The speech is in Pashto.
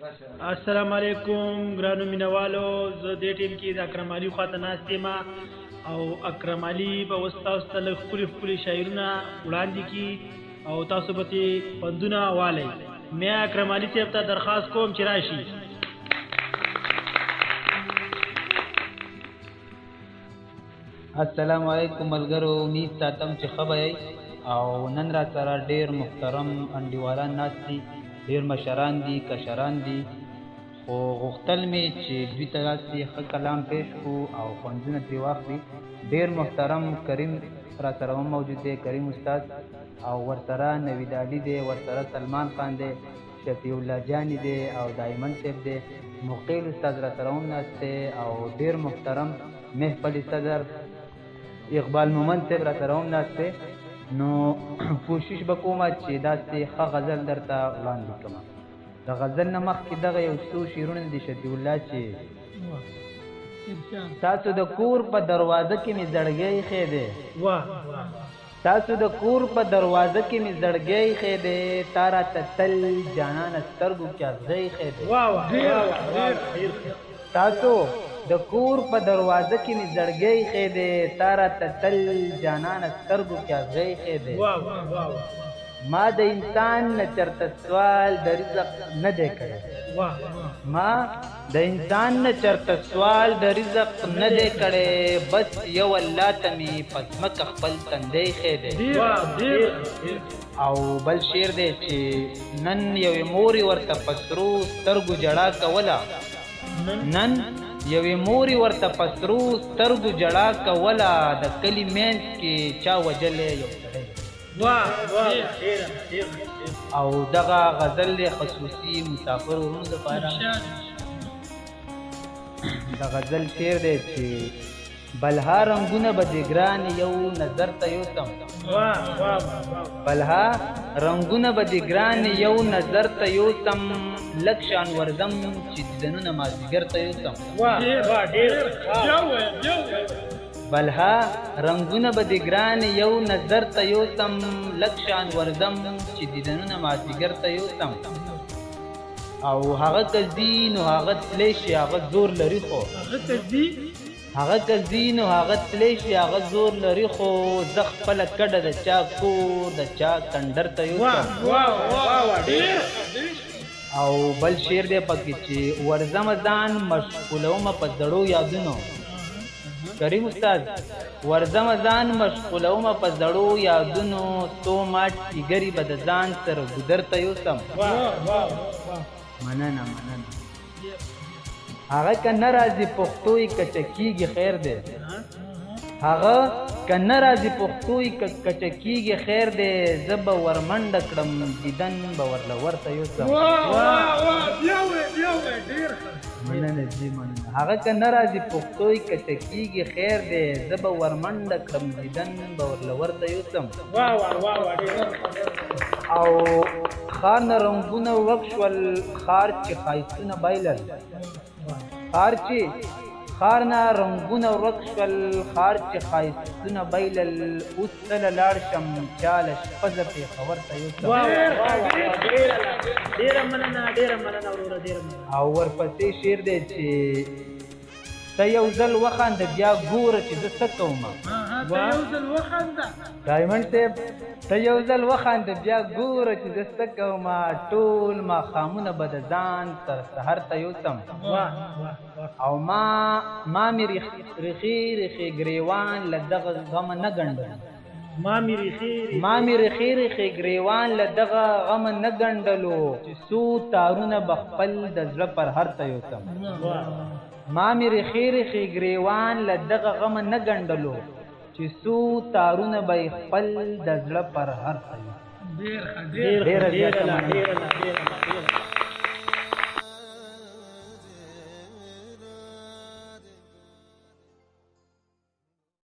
السلام علیکم ګرانو مینوالو، زه دې ټیم کې د اکرم علي خواته ناست یم او اکرم علي به اوس تاسو ته لږ ښکلي ښکلي شعرونه وړاندې کړي او تاسو به ترې پندونه والئ. مې اکرم علي صاحب ته درخواست کوم چې راشي. السلام علیکم ملګرو، امید ساتم چې ښه به یئ او نن را سره ډېر محترم انډیوالان ناست دي، ډېر مشران دي، کشران دي، خو غوښتل مې چې دوی ته داسې ښه کلام پیش کړو او خوندونه ترې واخلي. ډېر محترم کریم را سره هم موجود دی، کریم استاد، او ورسره نوید علي دی، ورسره سلمان خان دی، شفیع الله جانی دی او دایمن صاحب دی، مقیل استاد را سره هم ناست دی او ډېر محترم محفل صدر اقبال مومند صاحب را سره هم ناست دی. نو کوشش به کوم چې داسې ښه غزل درته وړاندې کړم. د غزل نه مخکې دغه یو څو شعرونه دي شفیع الله چې تاسو د کور په دروازه کې مې زړګی ایښی دی، تاسو د کور په دروازه کې مې زړګی ایښی دی، تا راته تل جانانه سترګو کې ازغی ایښی دی. تاسو د کور په دروازه کې مې زړګی ایښی دی، تا راته تل جانانه سترګو کې ازغی ایښی دی. ما د انسان نه چرته سوال د رزق نه دی کړی، ما د انسان نه چرته سوال د رزق نه دی کړی، بس یو الله ته مې په ځمکه خپل تندی ایښی دی. او بل شعر دی چې نن یوې مورې ورته په سرو سترګو ژړا کوله، نن یوې مورې ورته په سرو سترګو ژړا کوله، د کلي منځ کې چا وژلی یو سړی. او دغه غزل دی خصوصي مسافر ورونو دپاره. د غزل شعر دی چې بلها رنګونه به دې ګران یو نظر ته یوسم، بلها رنګونه به دې ګران یو نظر ته یوسم، لږ شان ورځم چې دیدنونه مازدیګر ته یوسم. بلها رنګونه به دې ګران یو نظر ته یوسم، لږ شان ورځم چې دیدنونه مازدیګر ته یوسم. او هغه که ځي نو هغه تلی شي هغه زور لري، خو هغه که ځي نو هغه تلی شي هغه زور لري، خو زه خپله کډه د چا کور د چا کنډر ته یوسم. او بل شعر دی پکې چې ورځم ځان مشغولومه په زړو یادونو، کریم استاد، ورځم ځان مشغولومه په زړو یادونو، تو ما ټیګري به د ځان سره ګودر ته یوسم. مننه مننه. هغه که نه راځي پښتو یې کچه کېږي خیر دی، هغه که نه راځي پښتو یې کچه کېږي خیر دی، زه به ورمنډه کړم دیدن به ورله ورته یوسم. مننه جی مننه. هغه که نه راځي پښتو یې کچه کېږي خیر دی، زه به ورمنډه کړم دیدن به ورله ورته یوسم. او ښار نه رنګونه ورک شول، ښار چې ښایستونه بایلل، ښار نه رنګونه ورک شول، ښار چې ښایستونه بایلل، اوس کله لاړ شم چاله شپه زه پېښور ته یوسم. او ورپسې شعر دی چې ته یو ځل وخانده بیا ګوره چې زه څه کومه. ډایمنډ صاحب، ته یو ځل وخانده بیا ګوره چې زه څه کومه، ټول ماښامونه به د ځان تر سحر ته یوسم. او ما مې ریښې ریښې ګریوان له دغه غمه نه ګنډلو، ما مې ریښې ریښې ګریوان له دغه غمه نه ګنډلو، چې څو تارونه به خپل د زړه پر هر ته یوسم. ما مې ریښې ریښې ګریوان له دغه غمه نه ګنډلو، چې څو تارونه به خپل د زړه پر هر ته یوسم. ډېره زیاته مننه.